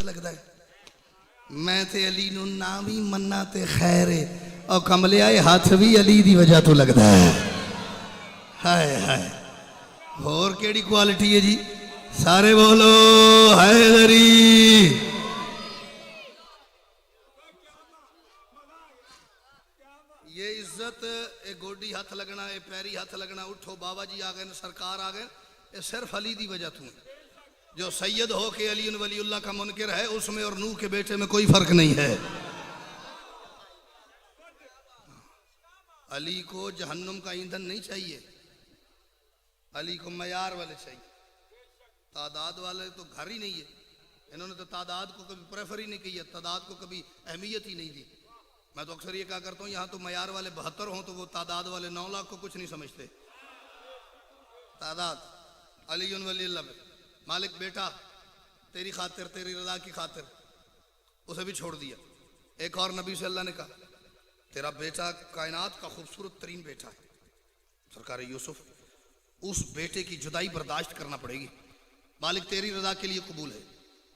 लगता है। मैं ते अली नू नाम ही मन्ना ते खैर है और कमले आए हाथ भी अली दी वजह तो लगता है। हाय हाय होर केड़ी क्वालिटी है जी? सारे बोलो हैदरी। ये इज्जत, ये गोडी हाथ लगना, ये पैरी हाथ लगना, उठो बाबा जी आ गए, सरकार आ गए, ये सिर्फ अली दी वजह तू। जो सैयद हो के अली वलीउल्लाह का मुनकिर है, उसमें और नूह के बेटे में कोई फर्क नहीं है। अली को जहन्नुम का ईंधन नहीं चाहिए, अली को मयार वाले चाहिए। तादाद वाले तो घर ही नहीं है, इन्होंने तो तादाद को कभी प्रेफर ही नहीं की है, तादाद को कभी अहमियत ही नहीं दी। मैं तो अक्सर ये क्या करता हूँ, यहाँ तो मयार वाले 72 हों तो वो तादाद वाले 9 लाख को कुछ नहीं समझते। तादाद अली वलीउल्लाह मालिक बेटा तेरी खातिर, तेरी रजा की खातिर उसे भी छोड़ दिया। एक और नबी से अल्लाह ने कहा तेरा बेटा कायनात का खूबसूरत तरीन बेटा है, सरकार यूसुफ, उस बेटे की जुदाई बर्दाश्त करना पड़ेगी, मालिक तेरी रजा के लिए कबूल है।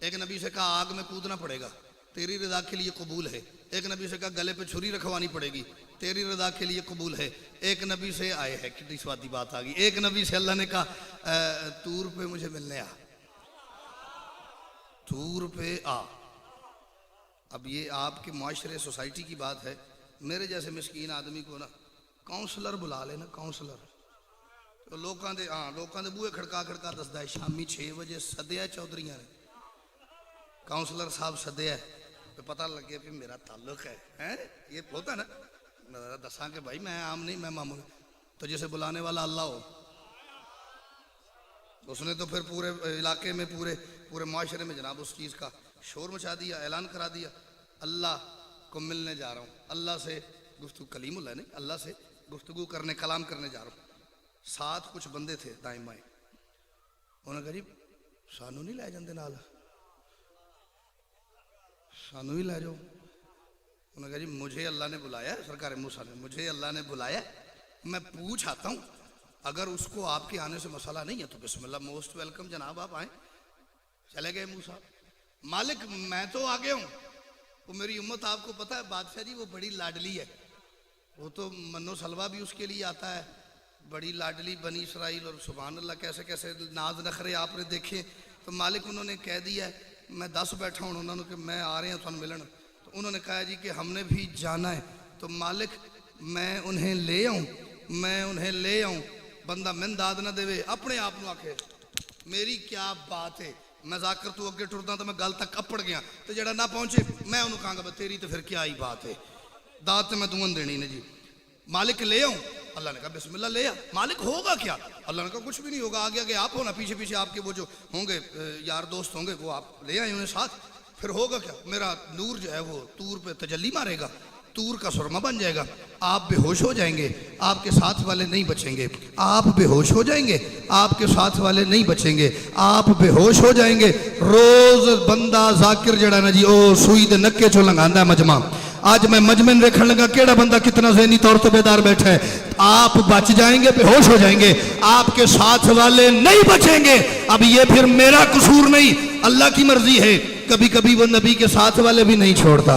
एक नबी से कहा आग में कूदना पड़ेगा, तेरी रजा के लिए कबूल है। एक नबी से कहा गले पे छुरी रखवानी पड़ेगी, तेरी रजा के लिए कबूल है। एक नबी से आए है, कितनी स्वादी बात आ गई, एक नबी से अल्लाह ने कहा तूर पे मुझे मिलने आ, तूर पे आ। अब ये आपके माशरे सोसाइटी की बात है, मेरे जैसे मिस्कीन आदमी को ना काउंसलर बुला लेना, काउंसलर तो लोगों के हाँ लोगों के बूहे खड़का खड़का दसदा है शामी 6 बजे सद्या चौधरिया ने, काउंसलर साहब सद्या तो पता लग गया कि मेरा ताल्लुक है ये होता ना, दसा कि भाई मैं आम नहीं, मैं मामूली। तो जैसे बुलाने वाला अल्लाह हो, उसने तो फिर पूरे इलाके में पूरे माशरे में जनाब उस चीज़ का शोर मचा दिया, ऐलान करा दिया अल्लाह को मिलने जा रहा हूँ, अल्लाह से गुफ्तगू, कलीमुल्लाह नहीं, अल्लाह से गुफ्तगू करने, कलाम करने जा रहा हूँ। साथ कुछ बंदे थे दाएं बाएं, उन्होंने कहा जी सानू नहीं लै जाते नाल, सानू ही लै जाओ। उन्होंने कहा जी मुझे अल्लाह ने बुलाया, सरकार मूसा ने, मुझे अल्लाह ने बुलाया, मैं पूछ आता हूँ, अगर उसको आपके आने से मसला नहीं है तो बिस्मिल्लाह, मोस्ट वेलकम जनाब, आप आए। चले गए मूसा। मालिक मैं तो आ गया हूँ, वो मेरी उम्मत आपको पता है बादशाह जी वो बड़ी लाडली है, वो तो मन्नो सलवा भी उसके लिए आता है, बड़ी लाडली बनी इसराइल, और सुभान अल्लाह कैसे कैसे नाज नखरे आपने देखे। तो मालिक उन्होंने कह दिया है, मैं 10 बैठा हूँ उन्होंने कि मैं आ रहे हैं तुम मिलन, तो उन्होंने कहा जी कि हमने भी जाना है, तो मालिक मैं उन्हें ले आऊँ, मैं उन्हें ले आऊँ, बंदा मैंने दाद ना देवे, अपने आप को आखे मेरी क्या बात है, मैं जाकर तू अगे टुरदा तो मैं गल तक अपड़ गया, तो जरा ना पहुंचे मैं उन्होंने कहांगा तेरी तो फिर क्या ही बात है, दाद तो मैं तुम्हें देनी ने जी। मालिक ले आऊँ, अल्लाह ने कहा बिस्मिल्लाह ले आ। मालिक होगा क्या? अल्लाह ने कहा कुछ भी नहीं होगा, आगे आगे आप हो ना, पीछे पीछे आपके वो जो होंगे यार दोस्त होंगे वो आप ले आए उन्हें साथ, फिर होगा क्या, मेरा नूर जो है वो तूर पे तजल्ली मारेगा, तूर का सुरमा बन जाएगा, आप बेहोश हो जाएंगे, आपके साथ वाले नहीं बचेंगे, आप बेहोश हो जाएंगे, आपके साथ वाले नहीं बचेंगे, आप बेहोश हो जाएंगे। रोज बंदा जाकिर जड़ा ना जी ओ सुई दे नक्के चो लंघांदा मजमा, आज मैं मजमे देखने लगा केड़ा बंदा कितना ज़हनी तौर पर बेदार बैठा है, आप बच जाएंगे, बेहोश हो जाएंगे, आपके साथ वाले नहीं बचेंगे। अब ये फिर मेरा कसूर नहीं, अल्लाह की मर्जी है, कभी कभी वो नबी के साथ वाले भी नहीं छोड़ता,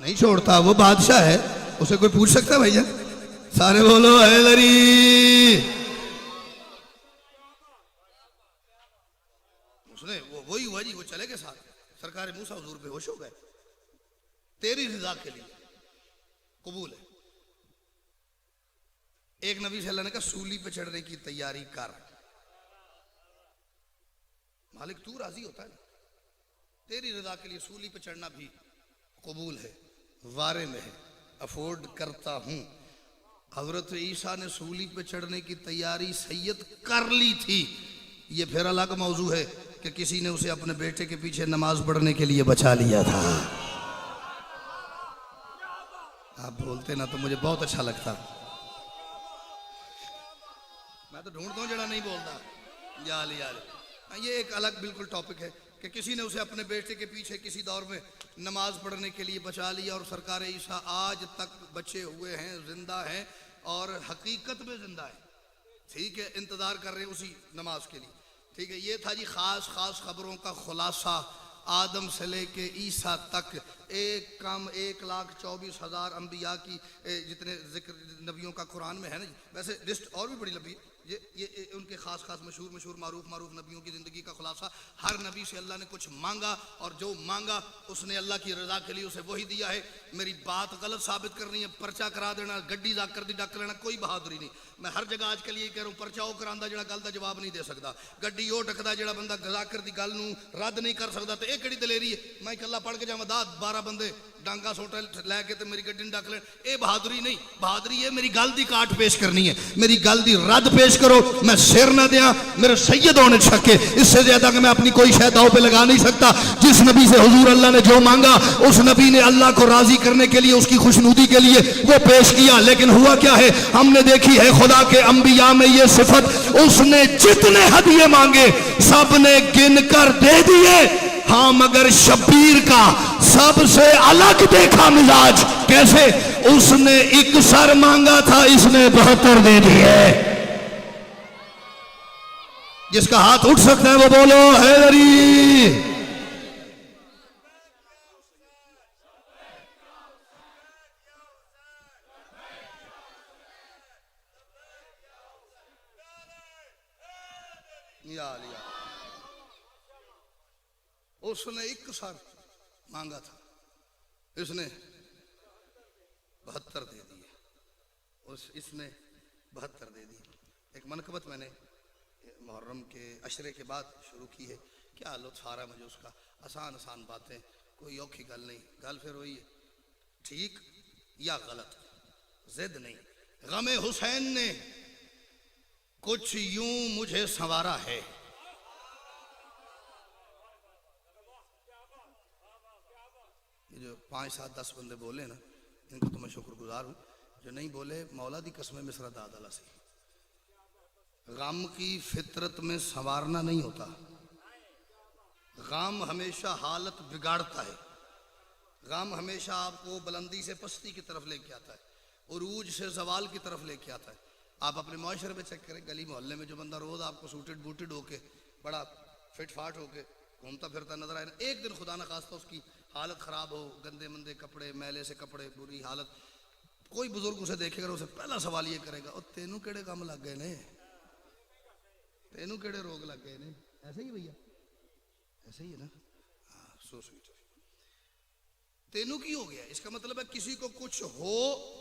नहीं छोड़ता, वो बादशाह है, उसे कोई पूछ सकता है भैया? सारे बोलो हैदरी। उसने वही हुआ जी, वो चले गए साथ, सरकार मूसा हुजूर बेहोश हो गए, तेरी रजा के लिए कबूल है। एक नबी से अल्लाह ने कहा सूली पे चढ़ने की तैयारी कर, मालिक तू राजी होता है, तेरी रजा के लिए सूली पे चढ़ना भी कबूल है, वारे में है, अफोर्ड करता हूं। हजरत ईसा ने सूली पे चढ़ने की तैयारी सैयद कर ली थी, ये फिर अलग मौजू है कि किसी ने उसे अपने बेटे के पीछे नमाज पढ़ने के लिए बचा लिया था। आप बोलते ना तो मुझे बहुत अच्छा लगता, मैं तो ढूंढता हूँ जरा नहीं बोलता, याल याल। ये एक अलग बिल्कुल टॉपिक है कि किसी ने उसे अपने बेटे के पीछे किसी दौर में नमाज पढ़ने के लिए बचा लिया, और सरकार ईसा आज तक बचे हुए हैं, जिंदा हैं, और हकीकत में जिंदा है, ठीक है, इंतजार कर रहे हैं उसी नमाज के लिए। ठीक है, ये था जी खास खास खबरों का खुलासा। आदम से लेके ईसा तक 1,24,000 अंबिया की जितने जिक्र नबियों का कुरान में है ना जी। वैसे लिस्ट और भी बड़ी लंबी है। ये उनके खास खास मशहूर मारूफ नबियों की ज़िंदगी का खुलासा। हर नबी से अल्लाह ने कुछ मांगा और जो मांगा उसने अल्लाह की रज़ा के लिए उसे वही दिया है। मेरी बात गलत साबित करनी है, पर्चा करा देना, गड्डी कर दी डक लेना, कोई बहादुरी नहीं। मैं हर जगह आज के लिए कह रहा हूँ, पर्चा वो करांदा जिहड़ा गल दा जवाब नहीं दे सकता, गड्डी वो डकदा जिहड़ा बंदा जाकर दी गल नूं रद्द नहीं कर सकता। तो ये किहड़ी दलेरी है? मैं इकल्ला पढ़ के जावां 10-12 बंदे डांगा सोटा लैके तो मेरी गड्डी डक लेन, ये बहादुरी नहीं। बहादुरी है मेरी गल दी काट पेश करनी है, मेरी गल दी रद्द पेश करो, मैं सिर ना दिया, मेरे सैयद होने सके। इससे ज्यादा कि मैं अपनी कोई शय दाव पे लगा नहीं सकता। जिस नबी से हुजूर अल्लाह ने जो मांगा उस नबी ने अल्लाह को राजी करने के लिए, उसकी खुशनुदी के लिए वो पेश किया। लेकिन हुआ क्या है, हमने देखी है खुदा के अंबिया में ये सिफत, उसने जितने हदिये मांगे सबने गिन कर दे दिए। हाँ, मगर शब्बीर का सबसे अलग देखा मिजाज। कैसे? उसने एक सर मांगा था, इसने 72 दे दिए। जिसका हाथ उठ सकता है वो बोलो हैदरी। लिया उसने एक सर मांगा था, इसने 72 दे दिए। इसने 72 दे दिए। एक मनकबत मैंने मुहर्रम के अशरे के बाद शुरू की है। क्या लुत्फ आ रहा है मुझे उसका। आसान बातें, कोई औखी गल नहीं। गल फिर वही है, ठीक या गलत, जिद नहीं। गमे हुसैन ने कुछ यूं मुझे संवारा है। ये जो 5, 7, 10 बंदे बोले ना, इनको तो मैं शुक्रगुजार हूँ। जो नहीं बोले, मौला दी कसम मिसरा दादला से, गम की फितरत में संवारना नहीं होता। गम हमेशा हालत बिगाड़ता है। गम हमेशा आपको बुलंदी से पस्ती की तरफ लेके आता है, उरूज से जवाल की तरफ लेके आता है। आप अपने मुआशरे में चेक करें, गली मोहल्ले में जो बंदा रोज आपको सूटेड बूटेड होके बड़ा फिट फाट होके घूमता फिरता नजर आए ना, एक दिन खुदा न खास्ता उसकी हालत ख़राब हो, गंदे मंदे कपड़े, मैले से कपड़े, बुरी हालत, कोई बुजुर्ग उसे देखेगा, उसे पहला सवाल ये करेगा, और तेनू केड़े काम लग गए ने, तेनू केड़े रोग लग गए ने। ऐसे ही भैया, ऐसे ही है ना। हाँ, सो स्वीट। तेनू की हो गया, इसका मतलब है किसी को कुछ हो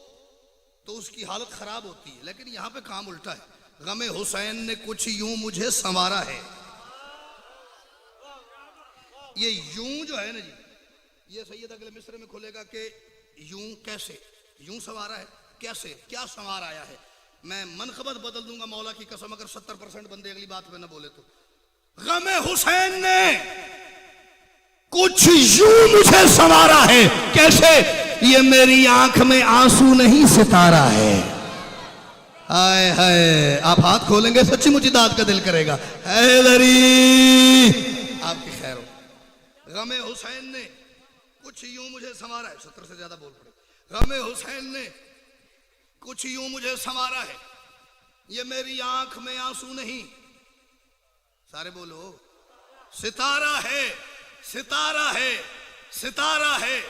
तो उसकी हालत खराब होती है। लेकिन यहां पे काम उल्टा है। गमे हुसैन ने कुछ यूं मुझे संवारा है। ये यूं जो है ना जी, ये सैयद अगले मिस्र में खुलेगा कि यूं कैसे, यूं संवारा है कैसे, क्या संवार आया है। मैं मनखबत बदल दूंगा मौला की कसम, अगर 70% बंदे अगली बात पे ना बोले तो। गमे हुसैन ने कुछ यूं मुझे संवारा है। कैसे? ये मेरी आंख में आंसू नहीं सितारा है। हाय हाय, आप हाथ खोलेंगे सच्ची मुच्ची दाद का दिल करेगा। हैदरी आपकी खैर हो। गमे हुसैन ने कुछ यूं मुझे संवारा है। 70 से ज्यादा बोल पड़े। गमे हुसैन ने कुछ यूं मुझे संवारा है, ये मेरी आंख में आंसू नहीं, सारे बोलो, सितारा है, सितारा है, सितारा है।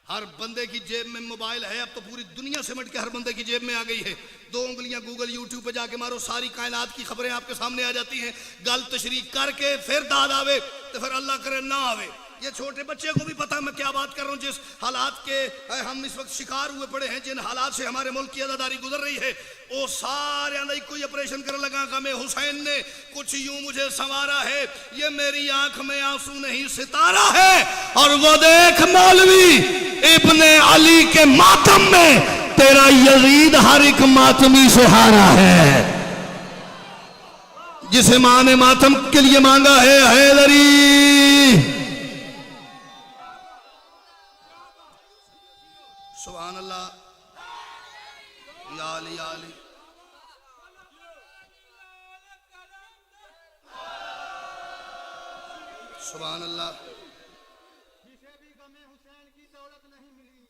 हर बंदे की जेब में मोबाइल है। अब तो पूरी दुनिया सिमट के हर बंदे की जेब में आ गई है। 2 उंगलियां गूगल यूट्यूब पे जाके मारो, सारी कायनात की खबरें आपके सामने आ जाती हैं। गल तशरीह करके फिर दाद आवे तो फिर अल्लाह करे ना आवे। ये छोटे बच्चे को भी पता है मैं क्या बात कर रहा हूँ। जिस हालात के हम इस वक्त शिकार हुए पड़े हैं, जिन हालात से हमारे मुल्क की अदादारी गुजर रही है, वो सारे अंदर कोई ऑपरेशन करने लगा। गमे हुसैन ने कुछ यूं मुझे संवारा है, ये मेरी आंख में आंसू नहीं सितारा है। और वो देख मौलवी इब्ने अली के मातम में तेरा यजीद हर एक मातमी से हारा है। जिसे मां ने मातम के लिए मांगा है हैदरी। सुभान अल्लाह, या अली या अली। सुभान अल्लाह। जिसे भी गमे हुसैन की दौलत नहीं मिली,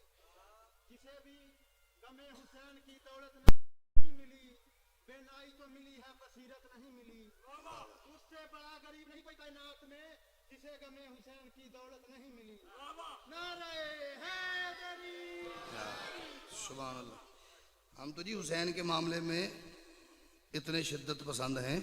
जिसे भी गमे हुसैन की दौलत नहीं मिली, बेनाई तो मिली है, बसीरत नहीं मिली। उस से बड़ा गरीब नहीं कोई कायनात में जिसे गमे हुसैन की दौलत नहीं मिली। नारे हैदरी। सुभान अल्लाह। हम तो जी हुसैन के मामले में इतने शिद्दत पसंद हैं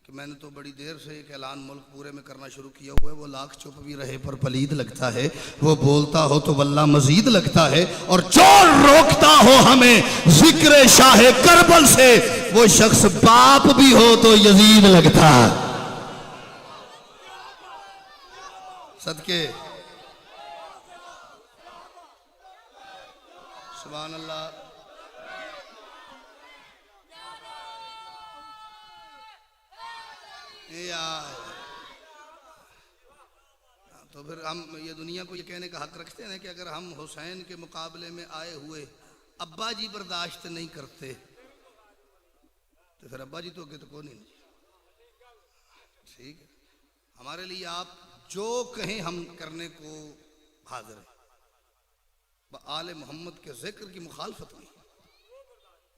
कि मैंने तो बड़ी देर से एक ऐलान मुल्क पूरे में करना शुरू किया हुआ है। वो लाख चुप भी रहे पर पलीद लगता है, वो बोलता हो तो वल्लाह मजीद लगता है, और जो रोकता हो हमें जिक्र शाह करबल से वो शख्स बाप भी हो तो यजीद लगता है। सदके सुभान अल्लाह। यार तो फिर हम ये दुनिया को ये कहने का हक रखते हैं कि अगर हम हुसैन के मुकाबले में आए हुए अब्बा जी बर्दाश्त नहीं करते तो फिर अब्बा जी तो आगे तो कौन नहीं। ठीक है, हमारे लिए आप जो कहें हम करने को हाजिर हैं। आले मोहम्मद के जिक्र की मुखालफत नहीं,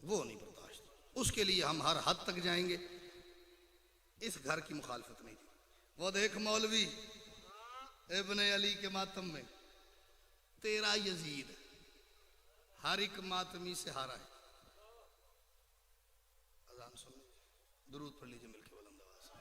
वो नहीं बर्दाश्त, उसके लिए हम हर हद तक जाएंगे। इस घर की मुखालफत नहीं थी। वो देख मौलवी इब्ने अली के मातम में तेरा यजीद हर एक मातमी से हारा है। अजान सुन लीजिए, दुरूद पढ़ लीजिए मिलके बुलंद आवाज से।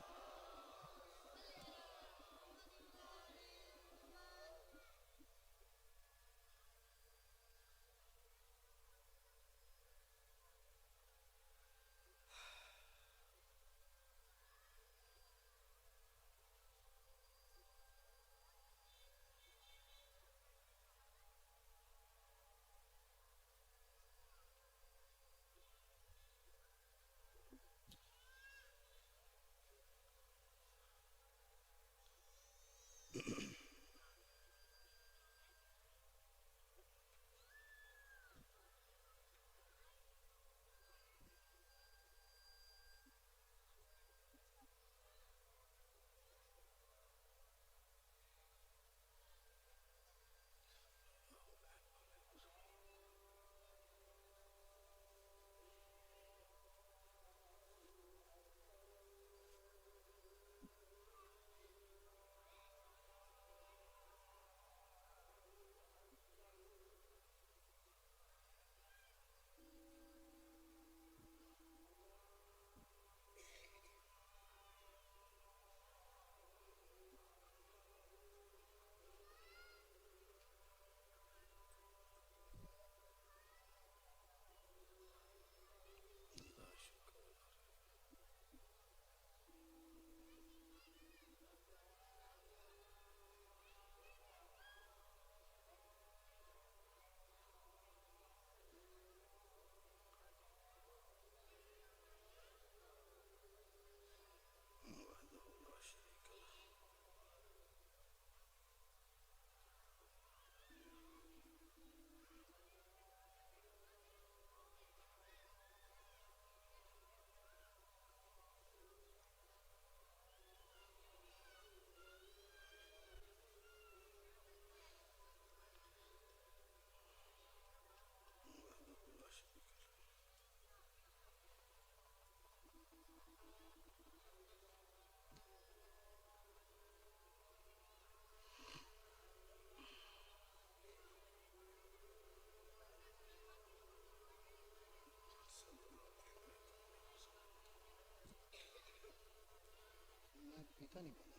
पीता नहीं पानी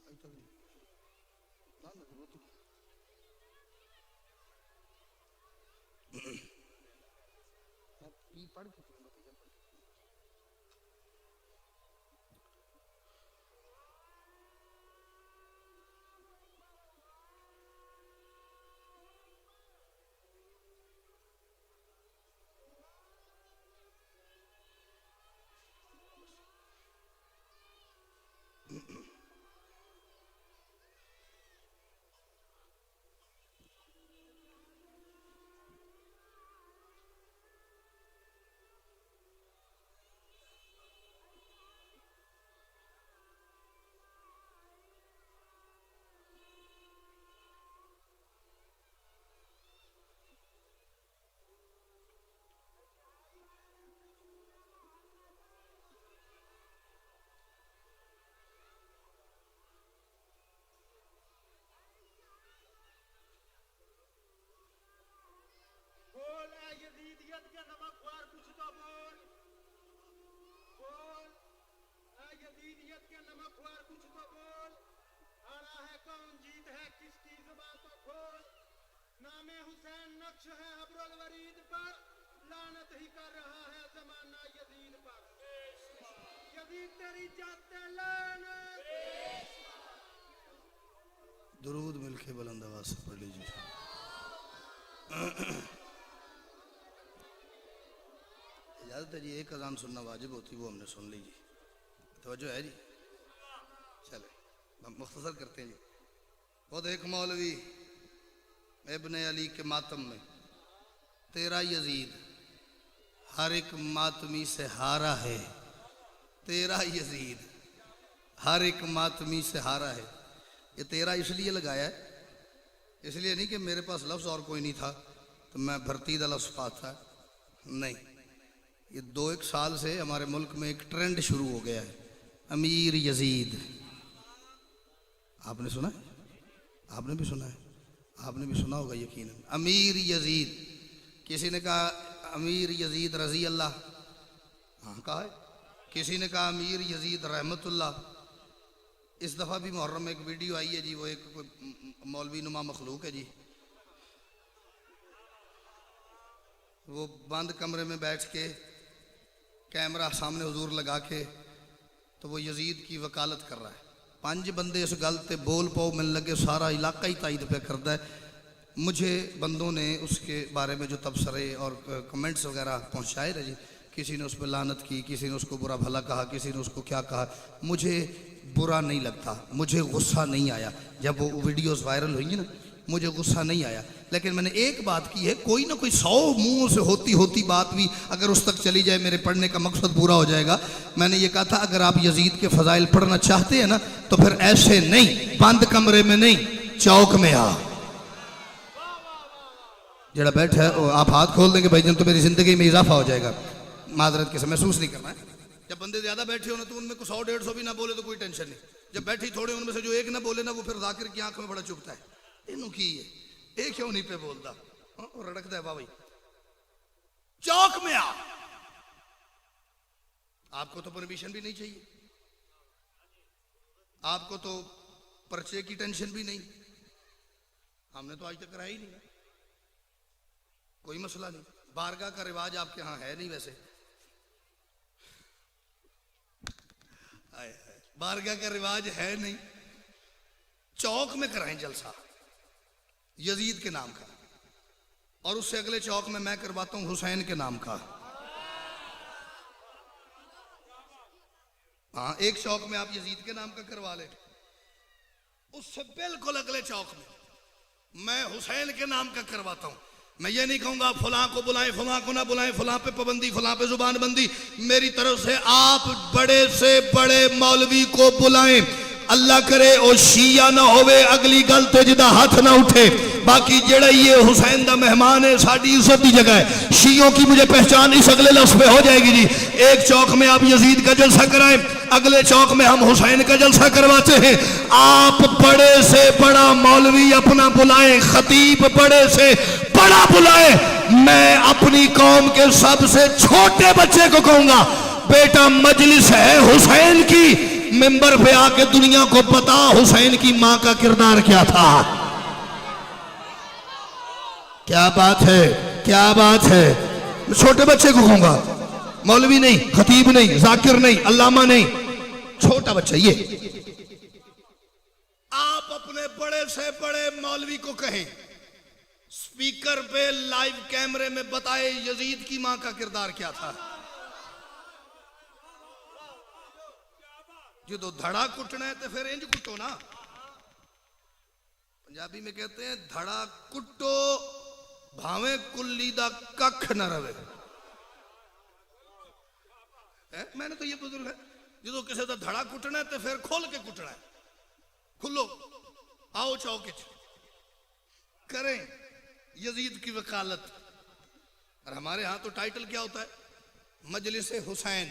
आज तक नहीं ना ना वो तो मैं पी पढ़ के पीऊंगा भैया। के नमक खुआर कुछ तो बोल, हारा है कौन जीत है किसकी जुबान तो खोल, नामे हुसैन नक्श है अब्रुल वरीद पर, लानत ही कर रहा है जमाना यजीद पर, यजीद तेरी जाते लानत। दुरूद मिलके बुलंद आवाज से पढ़ लीजिए। इजाजत है जी, एक अजान सुनना वाजिब होती, वो हमने सुन ली जी। तवज्जो है जी। चले हम मुख्तसर करते हैं जी। खुद एक मौलवी इब्ने अली के मातम में, तेरा यजीद हर एक मातमी से हारा है, तेरा यजीद हर एक मातमी से हारा है। ये तेरा इसलिए लगाया है, इसलिए नहीं कि मेरे पास लफ्ज़ और कोई नहीं था तो मैं भरतीदा लफ्ज़ पाता, नहीं। ये 2-1 साल से हमारे मुल्क में एक ट्रेंड शुरू हो गया है, अमीर यजीद। आपने सुना है? आपने भी सुना है? आपने भी सुना होगा यकीनन। अमीर यजीद, किसी ने कहा अमीर यजीद रजी अल्लाह, हाँ कहा है। किसी ने कहा अमीर यजीद रहमतुल्लाह। इस दफ़ा भी मुहर्रम में एक वीडियो आई है जी, वो एक कोई मौलवी नुमा मखलूक है जी, वो बंद कमरे में बैठ के कैमरा सामने हुजूर लगा के तो वो यजीद की वकालत कर रहा है। 5 बंदे इस गल ते बोल पाओ मिलने लगे, सारा इलाका ही तायद पे करता है। मुझे बंदों ने उसके बारे में जो तबसरे और कमेंट्स वगैरह पहुँचाए ना जी, किसी ने उस पर लानत की, किसी ने उसको बुरा भला कहा, किसी ने उसको क्या कहा। मुझे बुरा नहीं लगता, मुझे गुस्सा नहीं आया। जब वो वीडियोस वायरल हुई ना, मुझे गुस्सा नहीं आया। लेकिन मैंने एक बात की है, कोई ना कोई 100 मुंहों से होती होती बात भी अगर उस तक चली जाए, मेरे पढ़ने का मकसद पूरा हो जाएगा। मैंने ये कहा था अगर आप यजीद के फजाइल पढ़ना चाहते हैं ना, तो फिर ऐसे नहीं, बंद कमरे में नहीं, चौक में आ। जरा बैठा है आप हाथ खोल देंगे भाईजान तो मेरी जिंदगी में इजाफा हो जाएगा। माजरत के महसूस नहीं करना है। जब बंदे ज्यादा बैठे हो ना तो उनमें को 100-150 भी ना बोले तो कोई टेंशन नहीं। जब बैठी थोड़े उनमें से जो एक ना बोले ना, वो फिर जाकिर की आंख में बड़ा चुभता है, इनू की है एक क्यों नहीं पे बोलता, और रड़कता है बाबा। चौक में आ। आपको तो परमिशन भी नहीं चाहिए, आपको तो पर्चे की टेंशन भी नहीं, हमने तो आज तक कराया ही नहीं, कोई मसला नहीं। बारगाह का रिवाज आपके यहाँ है नहीं, वैसे बारगाह का रिवाज है नहीं। चौक में कराएं जलसा यजीद के नाम का, और उससे अगले चौक में मैं करवाता हूं हुसैन के नाम का। हाँ, एक चौक में आप यजीद के नाम का करवा ले, उससे बिल्कुल अगले चौक में मैं हुसैन के नाम का करवाता हूं। मैं ये नहीं कहूंगा फलां को बुलाएं, फलां को ना बुलाएं, फलां पे पाबंदी, फलां पे जुबान बंदी। मेरी तरफ से आप बड़े से बड़े मौलवी को बुलाएं। अल्लाह करे ओ शिया ना होवे, अगली गल ते जिदा हाथ ना उठे। बाकी जेड़ा ये हुसैन दा मेहमान है, साड़ी इज्जत की जगह है। शियों की मुझे पहचान इस अगले लफ्ज पे हो जाएगी जी। एक चौक में आप यजीद का जलसा कराएं, अगले चौक में हम हुसैन का जलसा करवाते हैं। आप बड़े से बड़ा मौलवी अपना बुलाएं, खतीब बड़े से बड़ा बुलाए। मैं अपनी कौम के सबसे छोटे बच्चे को कहूंगा, बेटा मजलिस है हुसैन की, मिंबर पे आके दुनिया को बता हुसैन की मां का किरदार क्या था। क्या बात है, क्या बात है। मैं छोटे बच्चे को कहूंगा, मौलवी नहीं, खतीब नहीं, जाकिर नहीं, अल्लामा नहीं, छोटा बच्चा। ये आप अपने बड़े से बड़े मौलवी को कहें, स्पीकर पे लाइव कैमरे में बताए यजीद की मां का किरदार क्या था। जो धड़ा कुटना है तो फिर इंज कुटो ना। पंजाबी में कहते हैं धड़ा कुटो भावे कुल्ली दा कख न रवे। मैंने तो ये बुजुर्ग है, जो किसी का धड़ा कुटना है तो फिर खोल के कुटना है। खुलो आओ चौक करें यजीद की वकालत। और हमारे यहाँ तो टाइटल क्या होता है, मजलिस हुसैन,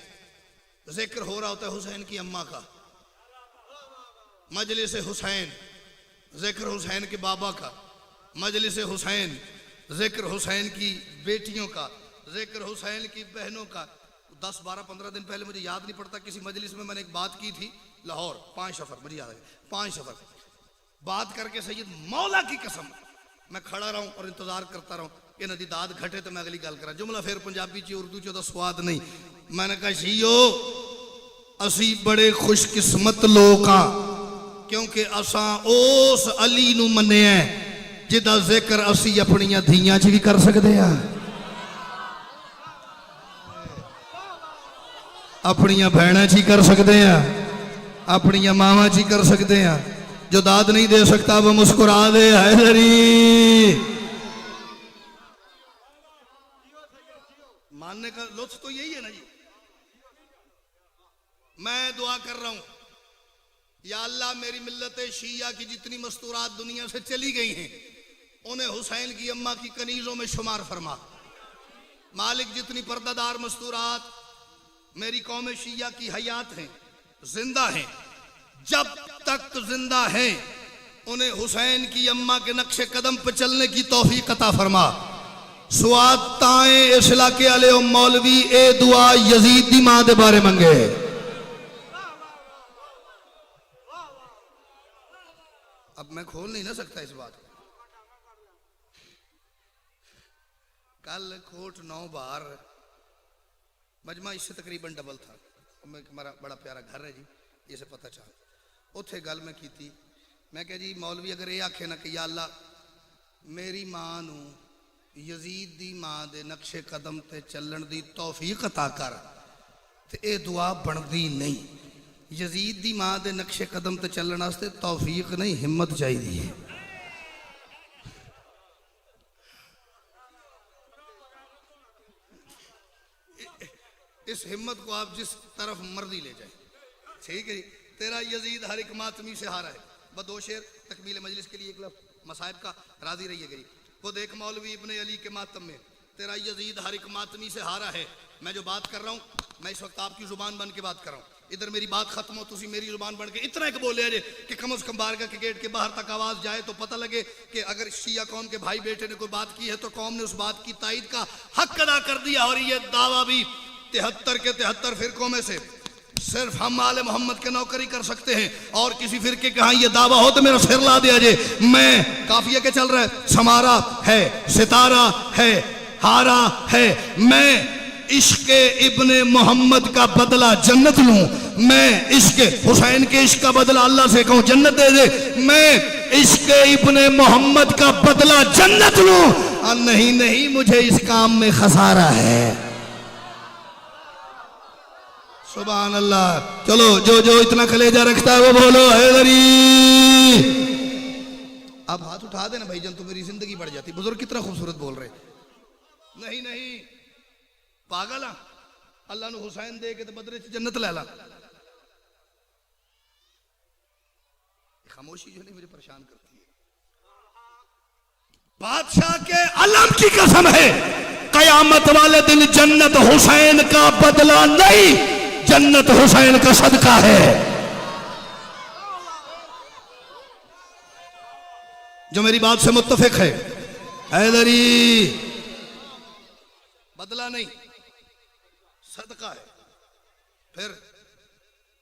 जिक्र हो रहा होता है हुसैन की अम्मा का। मजलिस हुसैन, जिक्र हुसैन के बाबा का। मजलिस हुसैन, जिक्र हुसैन की बेटियों का, जिक्र हुसैन की बहनों का। 10, 12, 15 दिन पहले मुझे याद नहीं पड़ता किसी मजलिस में मैंने एक बात की थी, लाहौर 5 सफर, मुझे याद है 5 सफर बात करके सैयद मौला की कसम मैं खड़ा रहूं और इंतजार करता रहूं कि नदी दाद घटे तो मैं अगली गल करा। जुमला फिर पंजाबी च उर्दू च स्वाद नहीं। मैंने कहा सीओ असी बड़े खुशकिस्मत लोग हाँ क्योंकि असा उस अली नू मन्निया जिदा जिक्र असी अपनिया धीयां च भी कर सकते हैं, अपनिया भैणा च ही कर सकते हैं, अपनिया मावां च ही कर सकते हैं। जो दाद नहीं दे सकता वो मुस्कुरा दे हैदरी। मानने का लुत्फ तो यही है ना जी। मैं दुआ कर रहा हूं या अल्लाह मेरी मिल्लत शिया की जितनी मस्तूरात दुनिया से चली गई हैं उन्हें हुसैन की अम्मा की कनीजों में शुमार फरमा। मालिक जितनी पर्दादार मस्तूरात मेरी कौम शिया की हयात हैं, जिंदा हैं, जब तक जिंदा हैं उन्हें हुसैन की अम्मा के नक्शे कदम पर चलने की तौफीक अता फरमा। सुआद ताए इस इलाके वाले मौलवी ए दुआ यजीद दी मां दे बारे मंगे। अब मैं खोल नहीं ना सकता इस बात को। कल कोट 9 बार मजमा इससे तकरीबन डबल था। हमारा बड़ा प्यारा घर है जी, ये से पता चल उत्थे गल मैं की थी। मैं कहा जी मौलवी अगर ये आखे ना कि या अल्लाह मेरी मां नू यजीद दी मां दे नक्शे कदम ते चलण दी तौफीक अता कर, ते ये दुआ बनती नहीं। यजीद दी मां दे नक्शे कदम ते चलण वास्ते तौफीक नहीं हिम्मत चाहिए। इस हिम्मत को आप जिस तरफ मर्जी ले जाए, ठीक है जी। तेरा यजीद हर एक मातमी से हारा है। बस 2 शेर तकमील मजलिस के लिए एक लफ्ज़ मसाइब का राजी रहिए गई। वो देख मौलवी इब्ने अली के मातम में तेरा यजीद हर एक मातमी से हारा है। मैं जो बात कर रहा हूँ मैं इस वक्त आपकी जुबान बन के बात कर रहा हूँ। इधर मेरी बात खत्म हो तुसी मेरी जुबान बन के इतना एक बोले अरे कि कम अज कम बारगाह के गेट के बाहर तक आवाज जाए तो पता लगे कि अगर शिया कौम के भाई बेटे ने कोई बात की है तो कौम ने उस बात की तायद का हक अदा कर दिया। और ये दावा भी 73 के 73 फिरकों में से सिर्फ हम आले मोहम्मद के नौकरी कर सकते हैं और किसी फिरके के हाँ ये दावा हो तो मेरा सिर ला दिया जाए। मैं काफिया के चल रहा है, समारा है, सितारा है, हारा है। मैं इश्क इब्ने मोहम्मद का बदला जन्नत लूं, मैं इश्क हुसैन के इश्क का बदला अल्लाह से कहूं जन्नत दे दे। मैं इश्क इब्ने मोहम्मद का बदला जन्नत लूं और नहीं नहीं मुझे इस काम में खसारा है। सुभान अल्लाह। चलो जो जो इतना कलेजा रखता है वो बोलो हैदरी। आप हाथ उठा देना भाईजान तो मेरी जिंदगी बढ़ जाती। बुजुर्ग कितना खूबसूरत बोल रहे। नहीं नहीं पागल आ अल्लाह ने हुसैन दे के तो बदले च जन्नत ले ला। खामोशी जो नहीं मुझे परेशान करती है। बादशाह के अलम की कसम है कयामत वाले दिन जन्नत हुसैन का बदला नहीं, जन्नत हुसैन का सदका है। जो मेरी बात से मुत्तफिक है हैदरी, बदला नहीं सदका है। फिर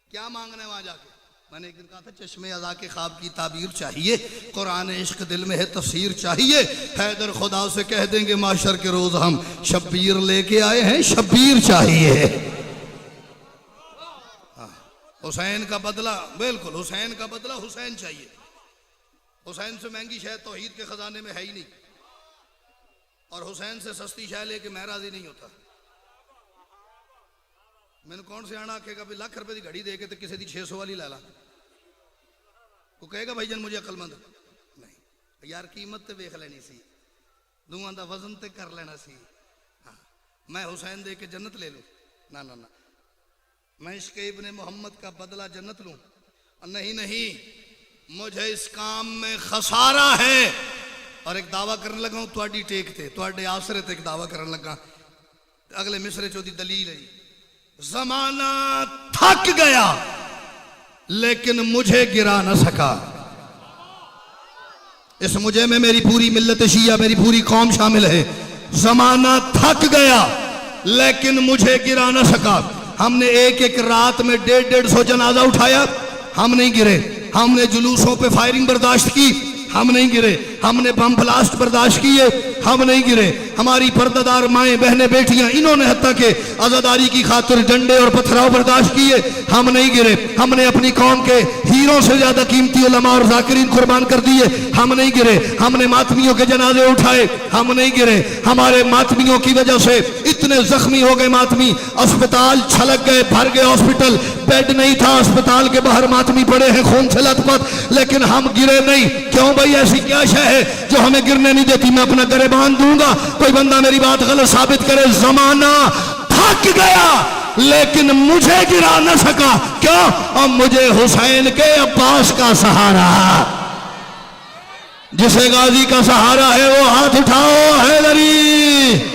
क्या मांगना है वहां जाके? मैंने एक दिन कहा था चश्मे अज़ा के ख्वाब की ताबीर चाहिए, कुरान इश्क दिल में है तफसीर चाहिए। हैदर खुदा से कह देंगे माशर के रोज हम शब्बीर लेके आए हैं, शब्बीर चाहिए। हुसैन का बदला, बिल्कुल हुसैन का बदला हुसैन चाहिए। हुसैन से महंगी शय तौहीद के खजाने में है ही नहीं और हुसैन से सस्ती शय लेके मैं राजी नहीं होता। मैंने कौन से आना आखेगा भी लाख रुपए की घड़ी दे के तो किसी की 600 वाली ला ला। वो कहेगा भाईजान मुझे अकलमंद नहीं यार कीमत तो वेख लेनी सी, दुआ का वजन तो कर लेना सी। हाँ मैं हुसैन दे के जन्नत ले लूँ ना ना ना, मैं इश्क इब्ने मोहम्मद का बदला जन्नत लूँ। नहीं नहीं मुझे इस काम में खसारा है। और एक दावा करने लगा हूँ तुहाडी टेक ते तुहाडे आसरे ते एक दावा करने लगा। अगले मिसरे चो दी दलील है जमाना थक गया लेकिन मुझे गिरा न सका। इस मुझे में मेरी पूरी मिल्लत शिया मेरी पूरी कौम शामिल है। जमाना थक गया लेकिन मुझे गिरा न सका। हमने एक एक रात में 150-150 जनाजा उठाया, हम नहीं गिरे। हमने जुलूसों पे फायरिंग बर्दाश्त की, हम नहीं गिरे। हमने बम ब्लास्ट बर्दाश्त किए, हम नहीं गिरे। हमारी पर्दादार माएं बहनें बेटियां, इन्होंने हत्ता के आजादारी की खातिर डंडे और पथराव बर्दाश्त किए, हम नहीं गिरे। हमने अपनी कौम के हीरों से ज्यादा कीमती उलमा और जाकिरीन कुर्बान कर दिए, हम नहीं गिरे। हमने मातमियों के जनाजे उठाए, हम नहीं गिरे। हमारे मातमियों की वजह से इतने जख्मी हो गए मातमी, अस्पताल छलक गए, भर गए हॉस्पिटल, बेड नहीं था, अस्पताल के बाहर मातमी पड़े हैं खून से लथपथ, लेकिन हम गिरे नहीं। क्यों भाई? ऐसी क्या शय है जो हमें गिरने नहीं देती? मैं अपना गरेबान दूंगा, कोई बंदा मेरी बात गलत साबित करे। जमाना थक गया लेकिन मुझे गिरा न सका। क्यों? अब मुझे हुसैन के अब्बास का सहारा। जिसे गाजी का सहारा है वो हाथ उठाओ। हैदरी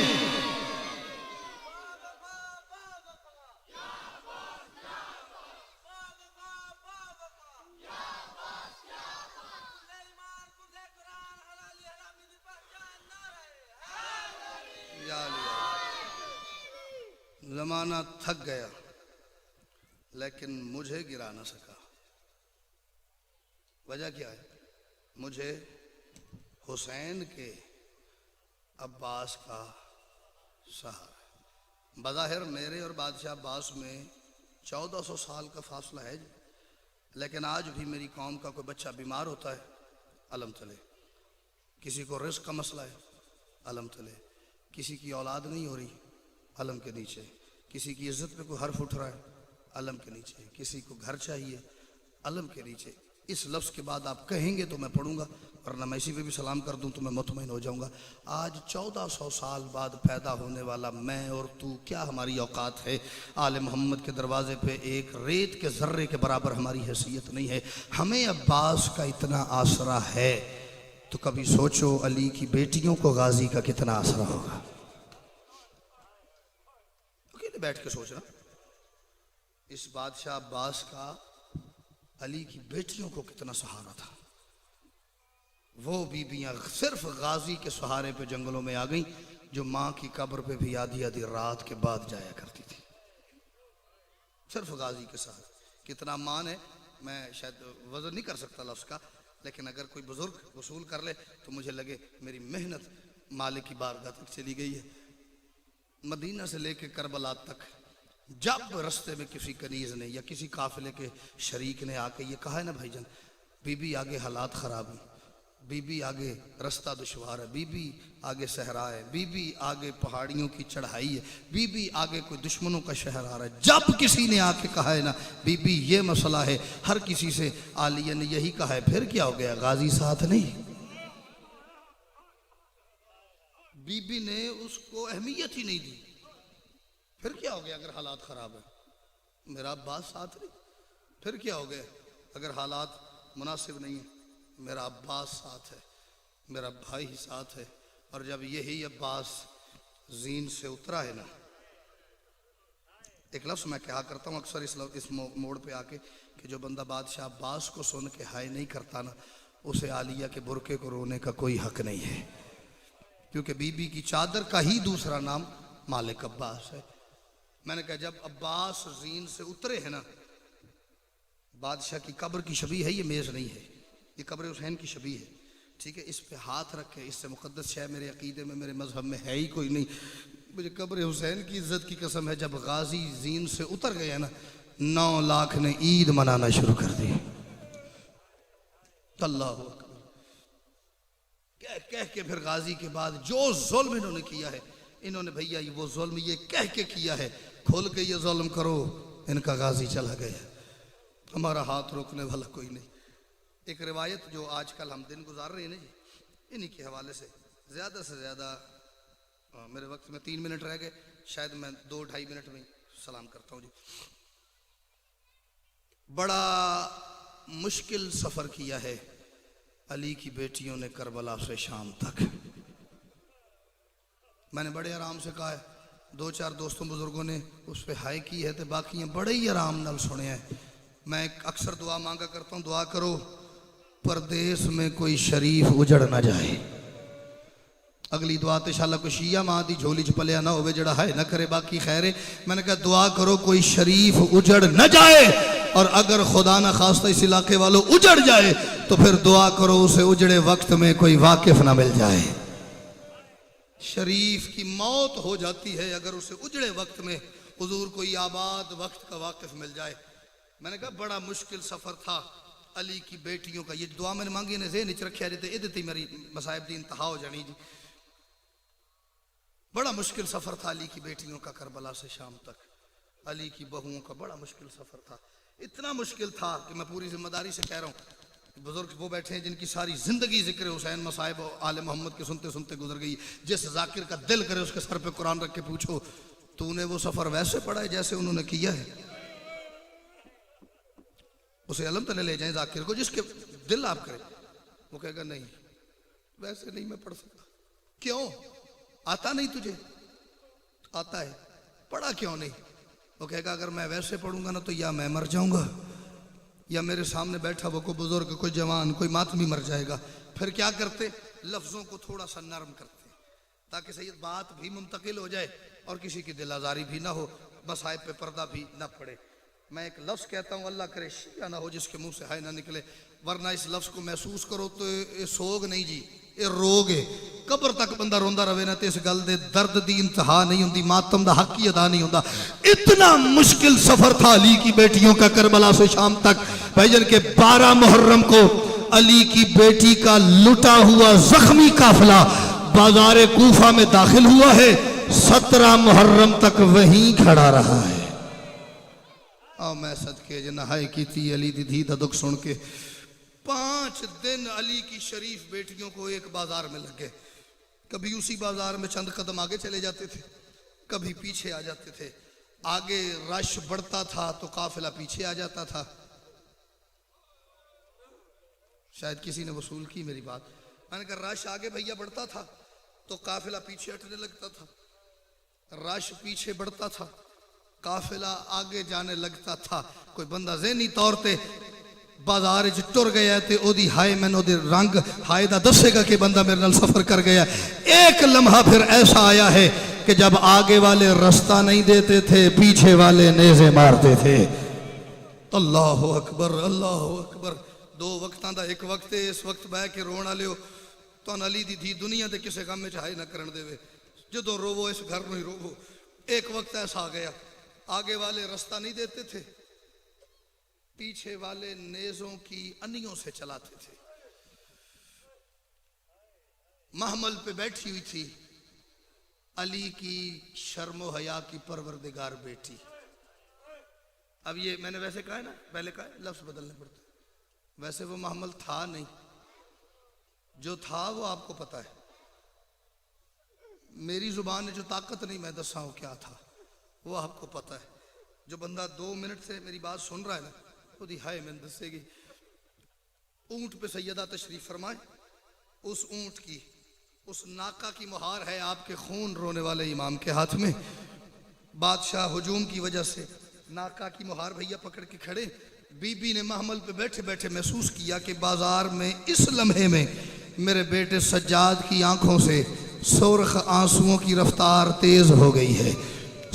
जमाना थक गया लेकिन मुझे गिरा ना सका। वजह क्या है? मुझे हुसैन के अब्बास का सहारा। बज़ाहिर मेरे और बादशाह अब्बास में 1400 साल का फासला है, लेकिन आज भी मेरी कौम का कोई बच्चा बीमार होता है, अलम तले। किसी को रिस्क का मसला है, अलम तले। किसी की औलाद नहीं हो रही, अलम के नीचे। किसी की इज्जत पे कोई हर्फ उठ रहा है, अलम के नीचे। किसी को घर चाहिए, अलम के नीचे। इस लफ्ज़ के बाद आप कहेंगे तो मैं पढ़ूंगा, वरना मैं इसी पे भी सलाम कर दूं तो मैं मुतमईन हो जाऊंगा। आज 1400 साल बाद पैदा होने वाला मैं और तू, क्या हमारी औकात है? आले मोहम्मद के दरवाजे पे एक रेत के जर्रे के बराबर हमारी हैसियत नहीं है। हमें अब्बास का इतना आसरा है तो कभी सोचो अली की बेटियों को गाजी का कितना आसरा होगा। बैठ के सोचना, इस बादशाह अब्बास का अली की बेटियों को कितना सहारा था। वो बीबियां सिर्फ गाजी के सहारे पे जंगलों में आ गई, जो माँ की कब्र पे भी आधी आधी रात के बाद जाया करती थी, सिर्फ गाजी के सहारे। कितना मान है मैं शायद वजन नहीं कर सकता लफ्ज़ का, लेकिन अगर कोई बुजुर्ग वसूल कर ले तो मुझे लगे मेरी मेहनत मालिक की बारगाह तक चली गई है। मदीना से लेके करबला तक जब रास्ते में किसी कनीज ने या किसी काफिले के शरीक ने आके ये कहा है ना भाईजान, बीबी आगे हालात ख़राब हैं, बीबी आगे रास्ता दुश्वार है, बीबी आगे सहरा है, बीबी आगे पहाड़ियों की चढ़ाई है, बीबी आगे कोई दुश्मनों का शहर आ रहा है, जब किसी ने आके कहा है ना बीबी ये मसला है, हर किसी से आलिया ने यही कहा है, फिर क्या हो गया? गाजी साथ नहीं। बीबी ने उसको अहमियत ही नहीं दी, फिर क्या हो गया? अगर हालात ख़राब है, मेरा अब्बास साथ नहीं, फिर क्या हो गया? अगर हालात मुनासिब नहीं है, मेरा अब्बास साथ है, मेरा भाई ही साथ है। और जब यही अब्बास जीन से उतरा है ना, एक लफ्ज़ मैं कहा करता हूँ अक्सर इस मोड़ पे आके कि जो बंदा बादशाह अब्बास को सुन के हाय नहीं करता ना, उसे आलिया के बुरके को रोने का कोई हक नहीं है, क्योंकि बीबी की चादर का ही दूसरा नाम मालिक अब्बास है। मैंने कहा जब अब्बास जीन से उतरे हैं ना, बादशाह की कब्र की शबी है, ये मेज़ नहीं है, ये कब्र हुसैन की शबी है, ठीक है? इस पे हाथ रखे, इससे मुकद्दस शय मेरे अकीदे में, मेरे मजहब में है ही कोई नहीं। मुझे कब्र हुसैन की इज्जत की कसम है, जब गाजी जीन से उतर गए हैं ना, 9 लाख ने ईद मनाना शुरू कर दी। अल्लाह कह कह के फिर गाजी के बाद जो जुल्म इन्होंने किया है, इन्होंने भैया ये वो जुल्म ये कह के किया है, खोल के ये जुल्म करो, इनका गाजी चला गया, हमारा हाथ रोकने वाला कोई नहीं। एक रिवायत जो आजकल हम दिन गुजार रहे हैं ना जी, इन्हीं के हवाले से ज़्यादा से ज़्यादा मेरे वक्त में 3 मिनट रह गए, शायद मैं 2-2.5 मिनट में सलाम करता हूँ जी। बड़ा मुश्किल सफ़र किया है अली की बेटियों ने करबला से शाम तक। मैंने बड़े आराम से कहा है, 2-4 दोस्तों बुजुर्गों ने उस पर हाय की है, तो बाकी बड़े ही आराम नाल सुने हैं। मैं अक्सर दुआ मांगा करता हूँ, दुआ करो परदेश में कोई शरीफ उजड़ ना जाए। अगली दुआ तो शाला कोई शिया मां दी झोली च पलिया ना होवे जड़ा है ना करे, बाकी खैर है। मैंने कहा दुआ करो कोई शरीफ उजड़ न जाए, और अगर खुदा न खास्ता इस इलाके वालों उजड़ जाए तो फिर दुआ करो उसे उजड़े वक्त में कोई वाकिफ ना मिल जाए। शरीफ की मौत हो जाती है अगर उसे उजड़े वक्त में हुजूर कोई आबाद वक्त का वाकिफ मिल जाए। मैंने कहा बड़ा मुश्किल सफ़र था अली की बेटियों का। ये दुआ मैंने मांगी ने ज़हन च रखा जी ये मेरी मसाइब की इंतहा हो जानी जी। बड़ा मुश्किल सफ़र था अली की बेटियों का, करबला से शाम तक अली की बहुओं का बड़ा मुश्किल सफ़र था। इतना मुश्किल था कि मैं पूरी जिम्मेदारी से कह रहा हूँ, बुजुर्ग वो बैठे हैं जिनकी सारी ज़िंदगी ज़िक्र हुसैन मसाइब आले मोहम्मद के सुनते सुनते गुजर गई। जिस जाकिर का दिल करे उसके सर पे कुरान रख के पूछो तूने वो सफ़र वैसे पढ़ा है जैसे उन्होंने किया है। उसे अलम तले ले जाए जाकिर को जिसके दिल आप करे। वो कहेगा नहीं वैसे नहीं मैं पढ़ सकता। क्यों? आता नहीं तुझे? आता है, पढ़ा क्यों नहीं? वो कहेगा अगर मैं वैसे पढ़ूंगा ना तो या मैं मर जाऊंगा या मेरे सामने बैठा वो कोई बुजुर्ग कोई जवान कोई मातमी मर जाएगा। फिर क्या करते? लफ्ज़ों को थोड़ा सा नरम करते ताकि सही बात भी मुंतकिल हो जाए और किसी की दिल आज़ारी भी ना हो, मसाइब पे पर्दा भी ना पड़े। मैं एक लफ्ज़ कहता हूँ अल्लाह करे शिया ना हो जिसके मुंह से हाय ना निकले, वरना इस लफ्ज़ को महसूस करो तो ये सोग नहीं जी, ये रोग है। कब्र तक बंदा रोंदा रवे ना तो इस गल दे दर्द दी इंतहा नहीं होंदी, मातम दा हक ही अदा नहीं होंदा। इतना मुश्किल सफ़र था अली की बेटियों का करबला से शाम तक। भाईजान के 12 मुहर्रम को अली की बेटी का लुटा हुआ जख्मी काफिला बाजार कूफा में दाखिल हुआ है। 17 मुहर्रम तक वहीं खड़ा रहा है। मैं सदके जनाहाई की थी अली दी धी दा दुख सुन के। 5 दिन अली की शरीफ बेटियों को एक बाजार में लग गए। कभी उसी बाजार में चंद कदम आगे चले जाते थे, कभी पीछे आ जाते थे। आगे रश बढ़ता था तो काफिला पीछे आ जाता था। शायद किसी ने वसूल की मेरी बात। मैंने कहा रश आगे भैया बढ़ता था तो काफिला पीछे हटने लगता था। रश पीछे बढ़ता था, काफिला आगे जाने लगता था। कोई बंदा ज़हनी तौर पे बाजार च टुर गया ते ओदी हाय मैन ओदे रंग हाय दा दसेगा कि बंदा मेरे नाल सफर कर गया। एक लम्हा फिर ऐसा आया है कि जब आगे वाले रास्ता नहीं देते थे पीछे वाले नेज़े मारते थे। अल्लाह अकबर अल्लाह अकबर। 2 वक्तां दा एक वक्त है। इस वक्त बह के रोण वाले हो तो अली दी धी दुनिया दे किसे काम में चाहे ना करन देवे। जदों रोवो इस घर में ही रोवो। एक वक्त ऐसा आ गया आगे वाले रास्ता नहीं देते थे, पीछे वाले नेज़ों की अनियों से चलाते थे। महमल पे बैठी हुई थी अली की शर्मो हया की परवरदिगार बेटी। अब ये मैंने वैसे कहा है ना, पहले कहा है लफ्ज़ बदलने पड़ते। वैसे वो महमल था नहीं, जो था वो आपको पता है। मेरी जुबान ने जो ताकत नहीं मैं दसा हूँ क्या था वो आपको पता है। जो बंदा 2 मिनट से मेरी बात सुन रहा है ना वो हाय मैंने दसेगी। ऊंट पे सैयदा तशरीफ फरमाए, उस ऊंट की उस नाका की मुहार है आपके खून रोने वाले इमाम के हाथ में। बादशाह हुजूम की वजह से नाका की मुहार भैया पकड़ के खड़े। बीबी ने महमल पे बैठे बैठे महसूस किया कि बाजार में इस लम्हे में मेरे बेटे सज्जाद की आंखों से सुर्ख आंसुओं की रफ्तार तेज हो गई है,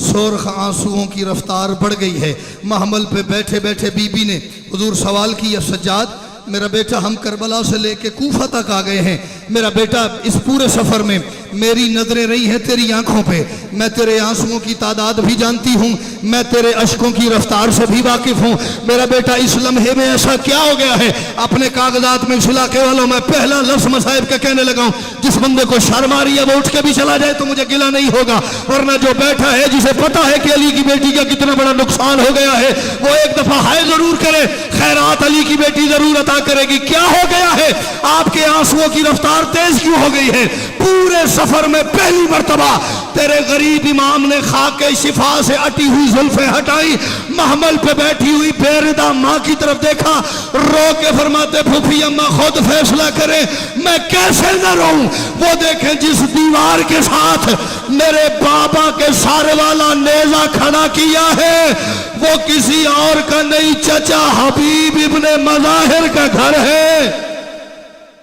सुर्ख आंसुओं की रफ्तार बढ़ गई है। महमल पे बैठे बैठे बीबी ने हुजूर सवाल किया, सज्जाद मेरा बेटा हम करबला से लेके कूफा तक आ गए हैं, मेरा बेटा इस पूरे सफर में मेरी नजरें रही हैं तेरी आंखों पे, मैं तेरे आंसुओं की तादाद भी जानती हूँ, मैं तेरे अश्कों की रफ्तार से भी वाकिफ हूँ। मेरा बेटा इस लम्हे में ऐसा क्या हो गया है? अपने कागजात में इस इलाके वालों में पहला लफ्ज़ मसाइब का कहने लगा हूँ, जिस बंदे को शर्म आ रही है वो उठ के भी चला जाए तो मुझे गिला नहीं होगा, वरना जो बैठा है जिसे पता है कि अली की बेटी का कितना बड़ा नुकसान हो गया है वो एक दफा हाय जरूर करे, खैरात अली की बेटी जरूर अता करेगी। क्या हो गया है? आपके आंसुओं की रफ्तार तेज क्यों हो गई है? पूरे सफर में पहली मर्तबा तेरे गरीब इमाम ने खाके शिफा से अटी हुई जुल्फे हटाई, महमल पे बैठी हुई बेरिदा माँ की तरफ देखा, रो के फरमाते फूफी अम्मा खुद फैसला करे मैं कैसे न रोऊं। वो देखें जिस दीवार के साथ मेरे बाबा के सारे वाला नेजा खड़ा किया है वो किसी और का नहीं, चचा हबीब इब्ने मज़ाहिर का घर है।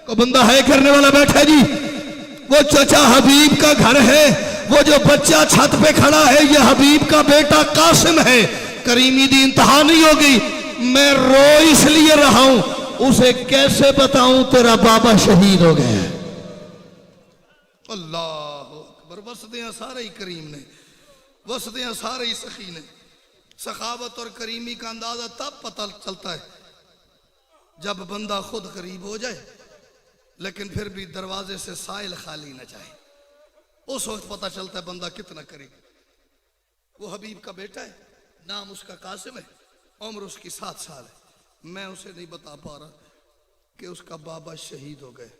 को बंदा है करने वाला बैठा जी, वो चचा हबीब का घर है। वो जो बच्चा छत पे खड़ा है ये हबीब का बेटा कासिम है। करीमी दी इंतहा नहीं हो गई, मैं रो इसलिए रहा हूं, उसे कैसे बताऊं तेरा बाबा शहीद हो गया। अल्लाह अकबर। वसदियां सारे ही करीम ने, वसदियां सारे ही सखी ने। सखावत और करीमी का अंदाजा तब पता चलता है जब बंदा खुद करीब हो जाए, लेकिन फिर भी दरवाजे से साइल खाली न जाए। उस वक्त पता चलता है बंदा कितना करीब। वो हबीब का बेटा है, नाम उसका कासिम है, उम्र उसकी 7 साल है। मैं उसे नहीं बता पा रहा कि उसका बाबा शहीद हो गए।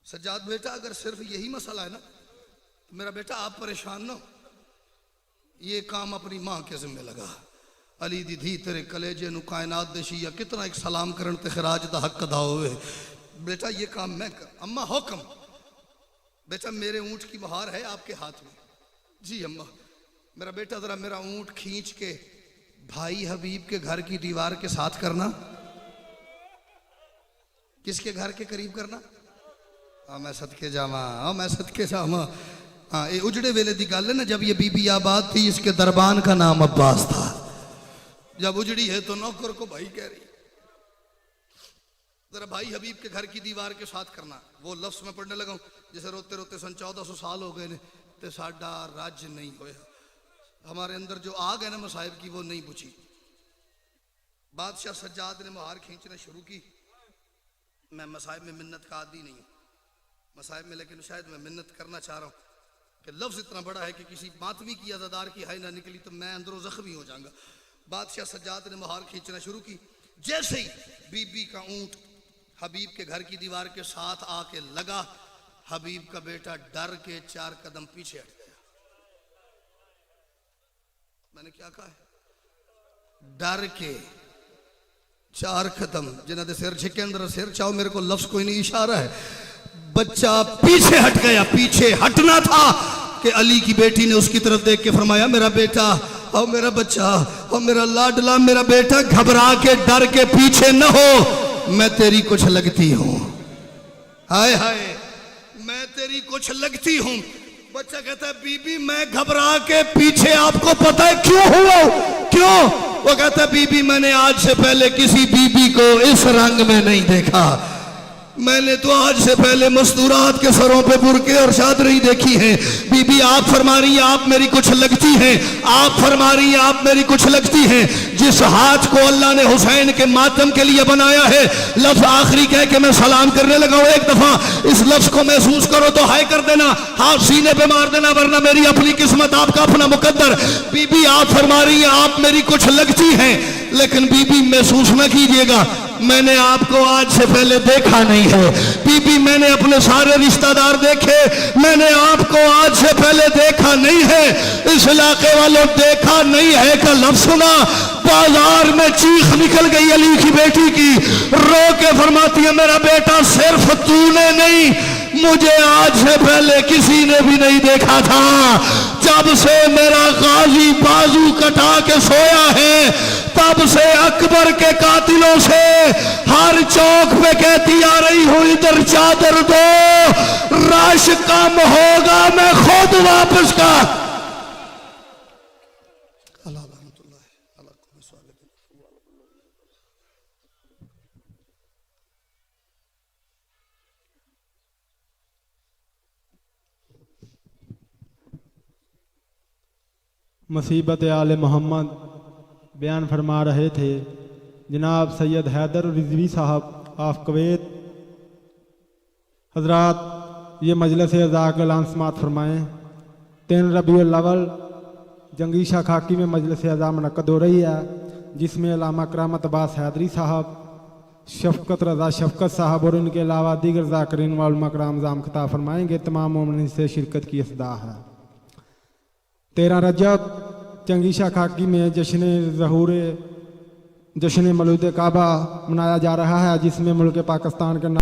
सज्जाद बेटा, अगर सिर्फ यही मसला है ना तो मेरा बेटा आप परेशान ना हो, ये काम अपनी मां के जिम्मे लगा। अली दी धी तेरे कलेजे नु कायनात देशी या कितना एक सलाम करन ते खराज दा हक अदा होवे। बेटा ये काम मैं कर। अम्मा हुक्म। बेटा मेरे ऊंट की बहार है आपके हाथ में। जी अम्मा। मेरा बेटा जरा मेरा ऊंट खींच के भाई हबीब के घर की दीवार के साथ करना। किसके घर के करीब करना? हाँ मैं सदके जावा, हाँ मैं सदके जावा। हाँ ये उजड़े वेले दी गल है ना, जब ये बीबी आबाद थी, इसके दरबान का नाम अब्बास था। जब उजड़ी है तो नौकर को भाई कह रही। जरा भाई हबीब के घर की दीवार के साथ करना। वो लफ्ज में पढ़ने लगा जैसे रोते रोते सन 1400 साल हो गए ने ते साडा राज्य नहीं होया। हमारे अंदर जो आग है ना मसाहिब की, वो नहीं बुझी। बादशाह सज्जाद ने मुहार खींचना शुरू की। मैं मसाहिब में मिन्नत का आदी नहीं हूँ मसाहिब में, लेकिन शायद मैं मिन्नत करना चाह रहा हूँ कि लफ्ज इतना बड़ा है कि किसी मातमी की अज़ादार की हाय ना निकली तो मैं अंदरों जख्मी हो जाऊंगा। बादशाह सज्जाद ने मुहार खींचना शुरू की। जैसे ही बीबी का ऊंट हबीब के घर की दीवार के साथ आके लगा, हबीब का बेटा डर के 4 कदम पीछे हट गया। मैंने क्या कहा है? डर के 4 कदम। जिन्हें सिर झिके अंदर सिर चाहो, मेरे को लफ्ज कोई नहीं, इशारा है। बच्चा पीछे हट गया। पीछे हटना था कि अली की बेटी ने उसकी तरफ देख के फरमाया, मेरा बेटा और मेरा बच्चा और मेरा लाडला मेरा बेटा, घबरा के डर के पीछे न हो, मैं तेरी कुछ लगती हूं। हाय हाय, मैं तेरी कुछ लगती हूं। बच्चा कहता है बीबी मैं घबरा के पीछे, आपको पता है क्यों हुआ? क्यों? वो कहता है बीबी मैंने आज से पहले किसी बीबी को इस रंग में नहीं देखा। मैंने तो आज से पहले मस्तूरात के सरों पे बुरके और चादरें देखी हैं। बीबी आप फरमा रही हैं आप मेरी कुछ लगती हैं, आप फरमा रही हैं आप मेरी कुछ लगती हैं। जिस हाथ को अल्लाह ने हुसैन के मातम के लिए बनाया है, लफ्ज आखिरी कह के मैं सलाम करने लगा हूं, एक दफा इस लफ्ज को महसूस करो तो हाय कर देना, हाथ सीने पे मार देना, वरना मेरी अपनी किस्मत आपका अपना मुकद्दर। बीबी आप फरमा रही हैं आप मेरी कुछ लगती हैं, लेकिन बीबी महसूस न कीजिएगा मैंने आपको आज से पहले देखा नहीं है। बीबी मैंने अपने सारे रिश्तेदार देखे, मैंने आपको आज से पहले देखा नहीं है। इस इलाके वालों देखा नहीं है का लफ्ज सुना, बाजार में चीख निकल गई अली की बेटी की। रो के फरमाती है मेरा बेटा सिर्फ तूने नहीं, मुझे आज से पहले किसी ने भी नहीं देखा था। जब से मेरा गाजी बाजू कटा के सोया है, तब से अकबर के कातिलों से हर चौक पे कहती आ रही हूं इधर चादर दो, रश कम होगा मैं खुद वापस का। मुसीबत आले मोहम्मद बयान फरमा रहे थे जनाब सैयद हैदर रिजवी साहब ऑफ कुवैत। हजरात ये मजलिस अज़ा का ऐलान समाअत फरमाएँ। 3 रबीउल अव्वल जंगी शाह खाकी में मजलिस अज़ा मुनक़्क़द हो रही है, जिसमें अल्लामा करामत अब्बास हैदरी साहब, शफ़क़त रज़ा शफ़क़त साहब और इनके अलावा दीगर ज़ाकिरीन व उलमा कराम जाम खिताब फरमाएँगे। तमाम मोमिनीन से शिरकत की इस्तदा है। 13 रजब जंगी शाह खाकी में जश्न मौलूद काबा मनाया जा रहा है, जिसमें मुल्क पाकिस्तान के